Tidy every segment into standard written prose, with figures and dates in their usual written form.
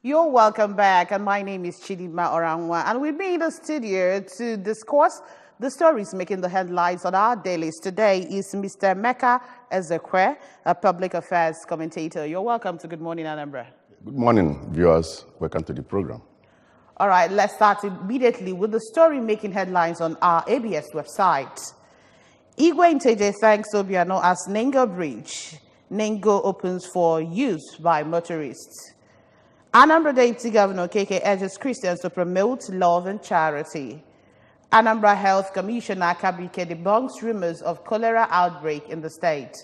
You're welcome back, and my name is Chidima Orangwa, and with me in the studio to discuss the stories making the headlines on our dailies today is Mr. Mecca Ezekwe, a public affairs commentator. You're welcome to Good Morning, Anambra. Good morning, viewers. Welcome to the program. All right, let's start immediately with the story making headlines on our ABS website. Igwe Nteje thanks Obiano as Nengo Bridge. Nengo opens for use by motorists. Anambra Deputy Governor KK urges Christians to promote love and charity. Anambra Health Commissioner Kabike debunks rumors of cholera outbreak in the state.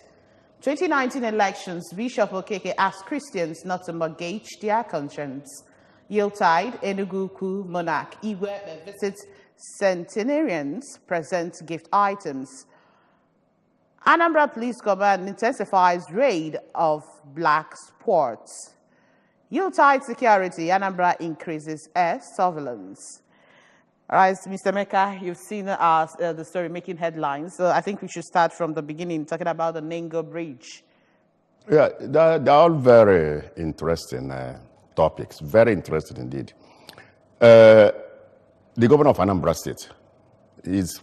2019 elections, Bishop Okeke asked Christians not to mortgage their conscience. Yuletide, Enugu monarch Igwe visits centenarians, presents gift items. Anambra Police Command intensifies raid of black sports. Yuletide security, Anambra increases air surveillance. All right, Mr. Mecca, you've seen the story making headlines. So I think we should start from the beginning, talking about the Nengo Bridge. Yeah, they're all very interesting topics, very interesting indeed. The governor of Anambra State, his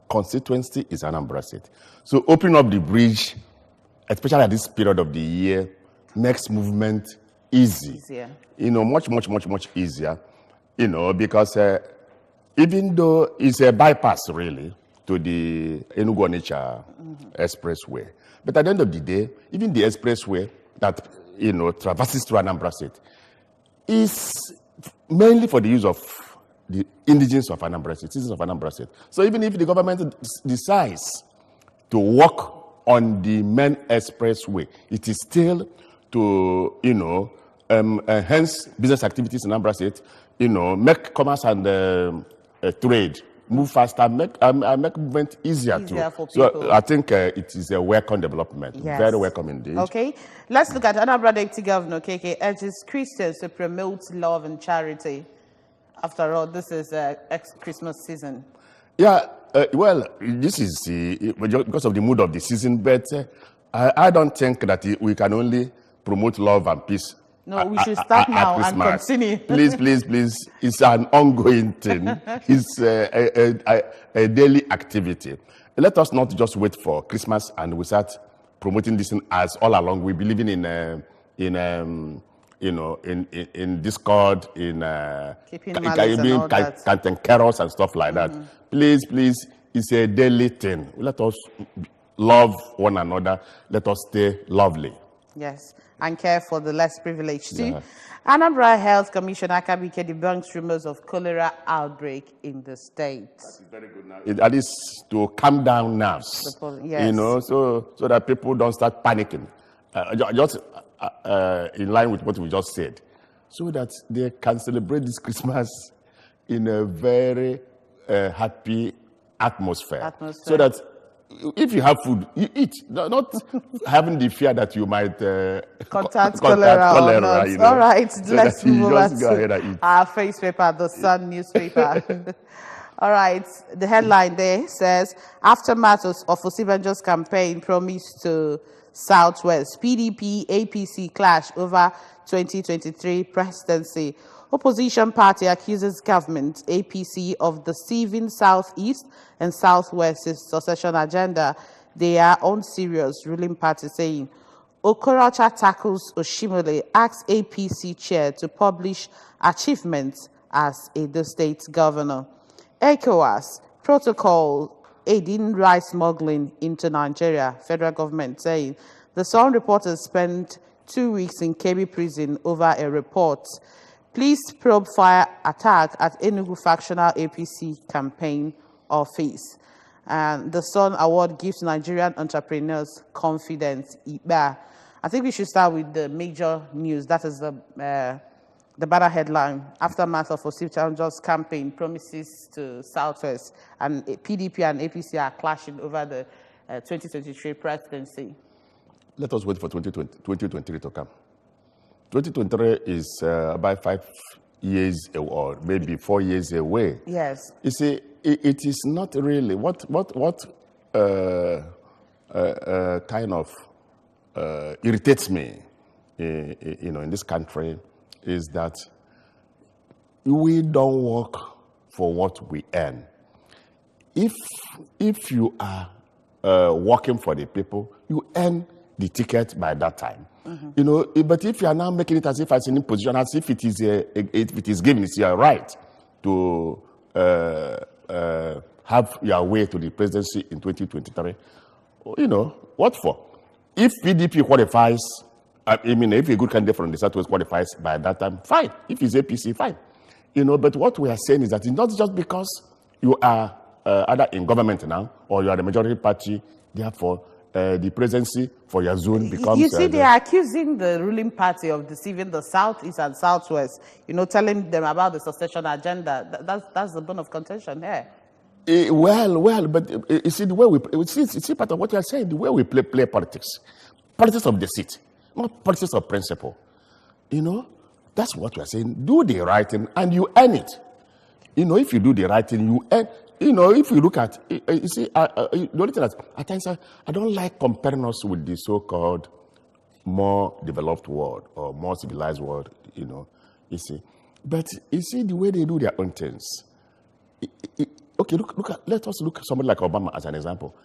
constituency is Anambra State. So opening up the bridge, especially at this period of the year, makes movement easier. Much easier, because even though it's a bypass really to the Enugu-Onitsha expressway, but at the end of the day, even the expressway that traverses through Anambra State is mainly for the use of the indigenous of Anambra State, citizens of Anambra State. So even if the government decides to work on the main expressway, it is still to enhance business activities in Anambra State, make commerce and trade move faster, make movement easier too. For people. So I think it is a welcome development, very welcome indeed. Okay, let's look at Anambra Deputy Governor KK urges Christians to promote love and charity. After all, this is Christmas season. Yeah, well, this is because of the mood of the season, but I don't think that we can only promote love and peace. No, we should start now and continue. Please. It's an ongoing thing. It's a daily activity. Let us not just wait for Christmas and we start promoting this as all along. We believe in discord, in keeping canting carols and stuff like that. Please, it's a daily thing. Let us love one another. Let us stay lovely. Yes, and care for the less privileged too. Yeah. Anambra Health Commissioner Kabike debunks rumors of cholera outbreak in the state. That is very good now. That is to calm down nerves. Yes. So that people don't start panicking. Just in line with what we just said, so that they can celebrate this Christmas in a very happy atmosphere. So that if you have food, you eat, not having the fear that you might contact cholera. All right, so let's move over to our face paper, the Sun newspaper. All right, the headline there says, aftermath of Osibanjo's campaign promised to Southwest, PDP, APC clash over 2023 presidency. Opposition party accuses government, APC, of deceiving Southeast and Southwest's succession agenda. They are unserious, ruling party saying. Okorocha tackles Oshimole, asks APC chair to publish achievements as Edo State governor. ECOWAS, protocol aiding rice smuggling into Nigeria, federal government saying. The Sun reporters spent 2 weeks in Kebbi prison over a report. Police probe fire attack at Enugu factional APC campaign office. And the Sun Award gives Nigerian entrepreneurs confidence. I think we should start with the major news. That is the banner headline. Aftermath of Osibanjo's campaign promises to Southwest, and PDP and APC are clashing over the 2023 presidency. Let us wait for 2023 to come. 2023 is about 5 years or maybe 4 years away. Yes. You see, it is not really what kind of irritates me, in this country is that we don't work for what we earn. If you are working for the people, you earn the ticket by that time. You know, but if you are now making it as if it's an imposition, as if it is given, it's your right to have your way to the presidency in 2023. You know, what for? If PDP qualifies, I mean, if a good candidate from the Southwest qualifies by that time, fine. If it's APC, fine. You know, but what we are saying is that it's not just because you are either in government now or you are the majority party, therefore the presidency for your zone becomes... You see, they are accusing the ruling party of deceiving the Southeast and Southwest, you know, telling them about the succession agenda. That's the bone of contention here. Well, but you see, the way we see part of what you are saying, the way we play politics of the seat, not politics of principle. You know, that's what we are saying. Do the right thing and you earn it. You know, if you do the right thing, you earn. You know, if you look at, you see, the only thing that at times I don't like comparing us with the so-called more developed world or more civilized world. You know, you see, but you see the way they do their own things. Okay, let us look at somebody like Obama as an example.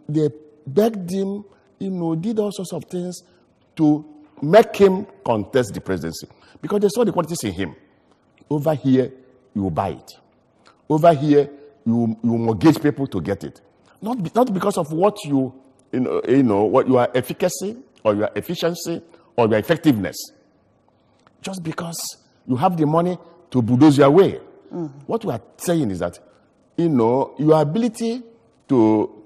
They begged him, you know, did all sorts of things to make him contest the presidency because they saw the qualities in him. Over here, you buy it. Over here, you mortgage people to get it. Not because of what you know, what your efficacy or your efficiency or your effectiveness. Just because you have the money to bulldoze your way. What we are saying is that, you know, your ability to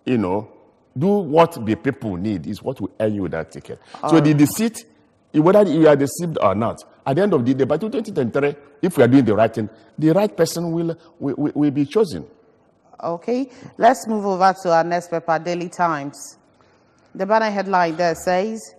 you know, do what the people need is what will earn you that ticket. So the deceit, whether you are deceived or not, at the end of the day, by 2023, if we are doing the right thing, the right person will be chosen. Okay, let's move over to our next paper, Daily Times. The banner headline there says,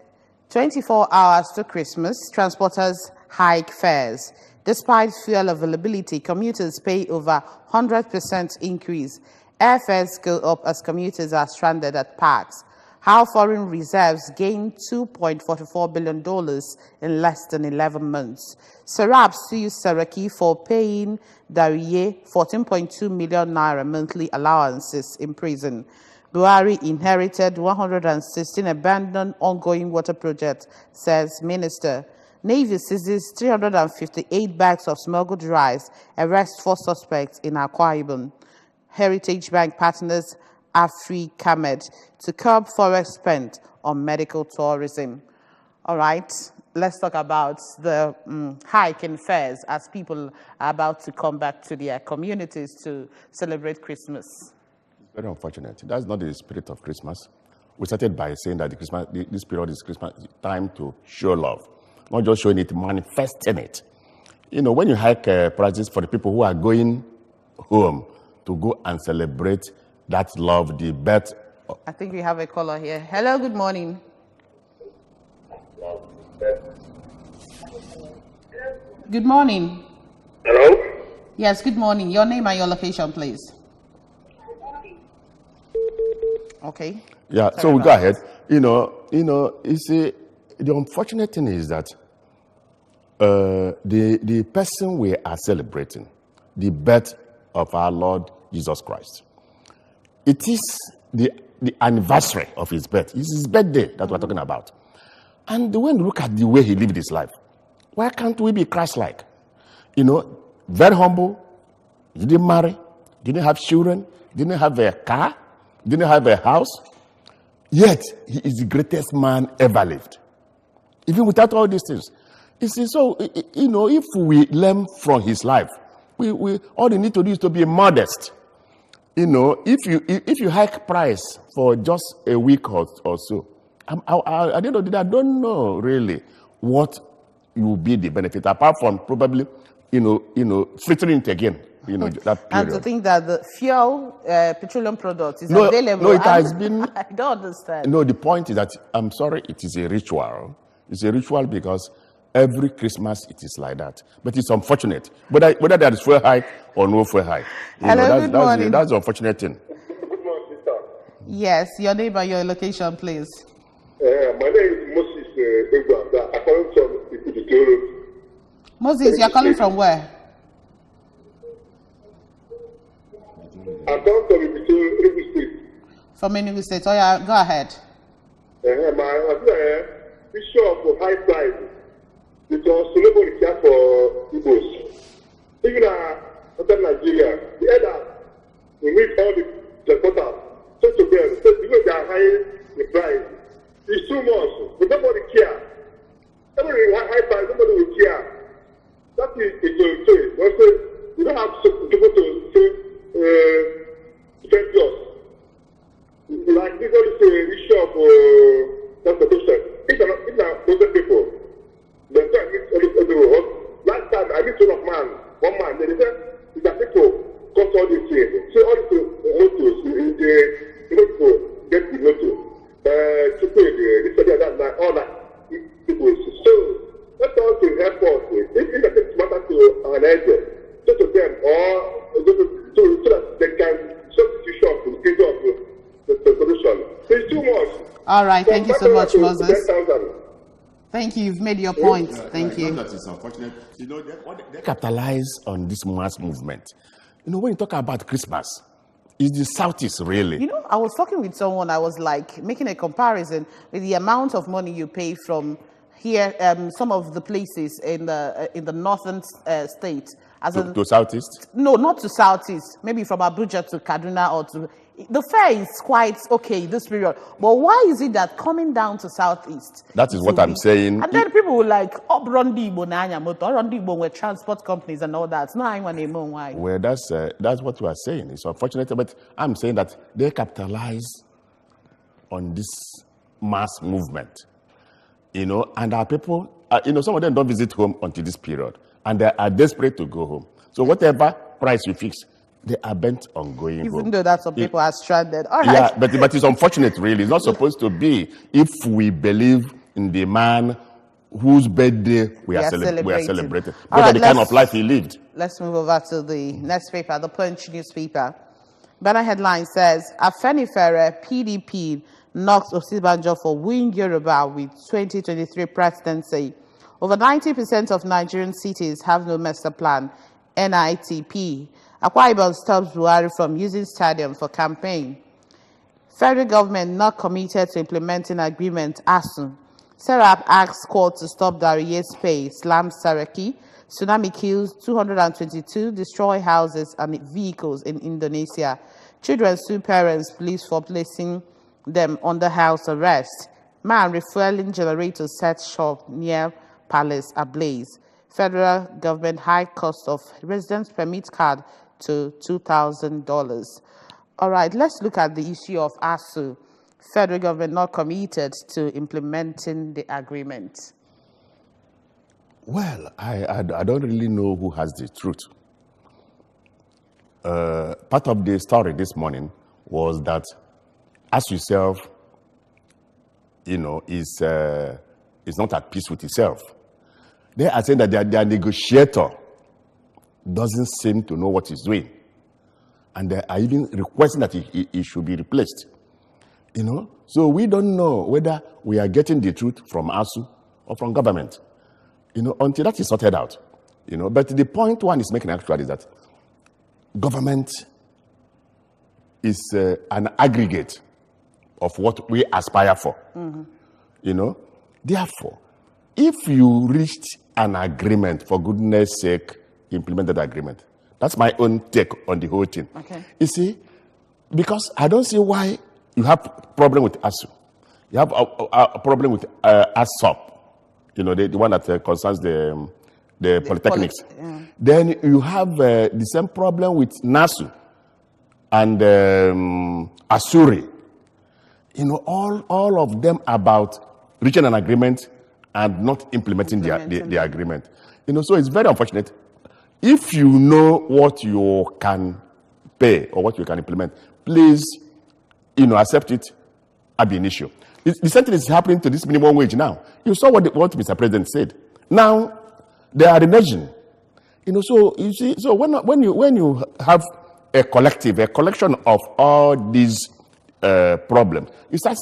24 hours to Christmas, transporters hike fares. Despite fuel availability, commuters pay over 100% increase. Airfares go up as commuters are stranded at parks. How foreign reserves gained $2.44 billion in less than 11 months. Serap sues Saraki for paying Dariye 14.2 million naira monthly allowances in prison. Buhari inherited 116 abandoned ongoing water projects, says Minister. Navy seizes 358 bags of smuggled rice, arrests 4 suspects in Akwa Ibom. Heritage Bank partners AfriCamed to curb forex spent on medical tourism. All right, let's talk about the hike in fares as people are about to come back to their communities to celebrate Christmas. It's very unfortunate. That's not the spirit of Christmas. We started by saying that this period is Christmas time to show love. Not just showing it, manifesting it. You know, when you hike prices for the people who are going home to go and celebrate that love, the birth. I think we have a caller here. Hello, good morning. Good morning. Hello? Yes, good morning. Your name and your location, please. Okay. Yeah, Sorry so we go about ahead. You see, the unfortunate thing is that the person we are celebrating, the birth of our Lord Jesus Christ, it is the anniversary of his birth. It's his birthday that we're talking about. And when you look at the way he lived his life, why can't we be Christ-like? You know, very humble, didn't marry, didn't have children, didn't have a car, didn't have a house, yet he is the greatest man ever lived. Even without all these things. You see, so, you know, if we learn from his life, we all you need to do is to be modest. You know, if you hike price for just a week or so, at the end of the day, I don't know really what will be the benefit, apart from probably, you know, filtering it again. You know, that period. And to think that the fuel, petroleum product is available. No, it has been. I don't understand. No, the point is that, I'm sorry, it is a ritual. It's a ritual because every Christmas it is like that. But it's unfortunate. Whether there is fuel hike or no fuel hike. Hello, good morning. That's the unfortunate thing. Good morning, sister. Yes, your name and your location, please. My name is Moses Egwanda. calling from Ipitito. Moses, you're calling from where? I'm calling from Ipitito, Enugu State. From Enugu State. Oh yeah, go ahead. My issue of high price because nobody care for Igbos. Even in Nigeria, the elder we meet all the transporters. So to them, so because they are high the price, it's too much. But nobody care. Everybody high price, nobody will care. That is a choice. Also, you don't have people to say defend us. Like this is an issue of transportation. If not those people, they say I meet all the road. Last time I meet one man, they said it's a people cause all these things. So all these motos, they get the motor. To pay the all that people. So that's all to help us. If I think matter to an agent, so to them or so that they can substitute to the of the solution. It's too much. All right, thank you so much, Moses. Thank you. You've made your point. Thank you. That is unfortunate. You know, they capitalize on this mass movement. You know, when you talk about Christmas, it's the Southeast, really. You know, I was talking with someone. I was like making a comparison with the amount of money you pay from here, some of the places in the northern state. To Southeast? No, not to Southeast. Maybe from Abuja to Kaduna or to. The fare is quite okay this period, but why is it that coming down to Southeast? That is what I'm saying. And then people will like, Rondi Igbo were transport companies and all that. No, I want to know why. Well, that's what we are saying. It's unfortunate, but I'm saying that they capitalize on this mass movement, you know, and our people, you know, some of them don't visit home until this period, and they are desperate to go home. So whatever price we fix, they are bent on going home. Even though that some people are stranded. All right. Yeah, but it's unfortunate, really. It's not supposed to be if we believe in the man whose birthday we are celebrating. What are the kind of life he lived? Let's move over to the next paper, the Punch newspaper. Banner headline says, Afenifere PDP knocks Osibanjo for win Yoruba with 2023 presidency. Over 90% of Nigerian cities have no master plan, NITP. Akwa Ibom stops Buhari from using stadium for campaign. Federal government not committed to implementing agreement ASU. Serap asks court to stop Dariye's pay. Slams Saraki. Tsunami kills 222, destroy houses and vehicles in Indonesia. Children sue parents, police for placing them under house arrest. Man refueling generator sets shop near palace ablaze. Federal government high cost of residence permit card to $2,000. All right, let's look at the issue of ASU. Federal government not committed to implementing the agreement. Well, I don't really know who has the truth. Part of the story this morning was that ASU itself, you know, is not at peace with itself. They are saying that their negotiator doesn't seem to know what he's doing. And they are even requesting that he should be replaced. You know? So we don't know whether we are getting the truth from ASU or from government. You know, until that is sorted out. You know, but the point one is making actually is that government is an aggregate of what we aspire for. Mm-hmm. You know? Therefore, if you reached an agreement, for goodness sake, implement that agreement. That's my own take on the whole thing. Okay. You see, because I don't see why you have problem with ASU. You have a problem with ASOP, you know, the one that concerns the polytechnics. Yeah. Then you have the same problem with NASU and ASURI. You know, all of them about reaching an agreement and not implementing the agreement. You know, so it's very unfortunate. If you know what you can pay or what you can implement, please, you know, accept it ab initio. The same thing is happening to this minimum wage now. You saw what Mr. President said. Now, they are reneging. You know, so you see, so when you have a collection of all these problems, you start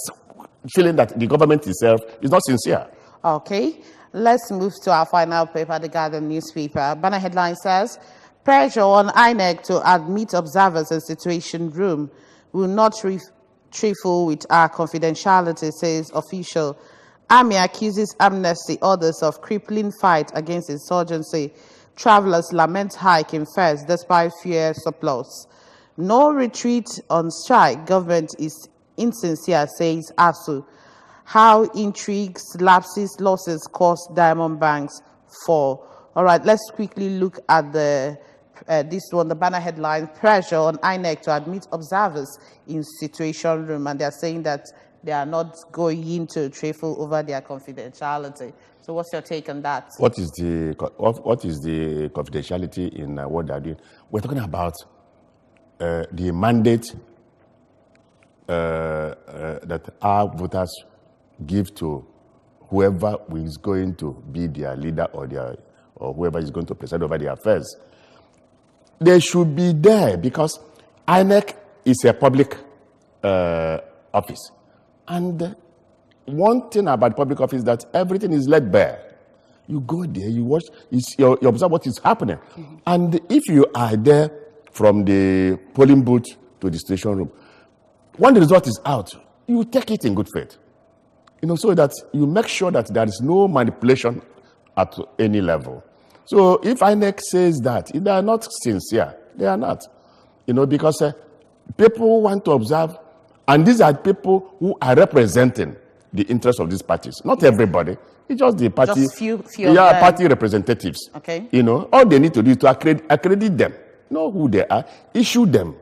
feeling that the government itself is not sincere. Okay. Let's move to our final paper, the Guardian newspaper. Banner headline says, pressure on INEC to admit observers in situation room will not trifle with our confidentiality, says official. Army accuses amnesty orders of crippling fight against insurgency. Travelers lament hike in fares despite fear surplus. No retreat on strike. Government is insincere, says ASU. How intrigues, lapses, losses cost Diamond Banks fall. All right, let's quickly look at this one, the banner headline, pressure on INEC to admit observers in situation room. And they're saying that they are not going to trifle over their confidentiality. So what's your take on that? What is the confidentiality in what they're doing? We're talking about the mandate that our voters give to whoever is going to be their leader or whoever is going to preside over their affairs. They should be there because INEC is a public office. And one thing about public office is that everything is laid bare. You go there, you watch, you observe what is happening. Mm-hmm. And if you are there from the polling booth to the station room, when the result is out, you take it in good faith. So that you make sure that there is no manipulation at any level. So if INEC says that, they are not sincere. They are not. Because people want to observe, and these are people who are representing the interests of these parties. Not everybody. It's just the party. Just few of them. Party representatives. Okay. All they need to do is to accredit them. Know who they are. Issue them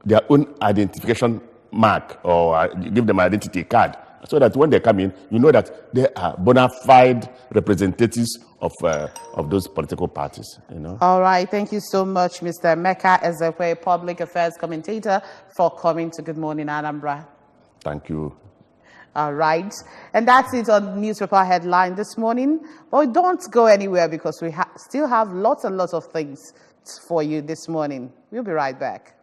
their own identification mark or give them an identity card, so that when they come in, you know that they are bona fide representatives of those political parties. All right. Thank you so much, Mr. Emeka Ezekwe, public affairs commentator, for coming to Good Morning Anambra. Thank you. All right. And that's it on newspaper headline this morning. But don't go anywhere because we still have lots and lots of things for you this morning. We'll be right back.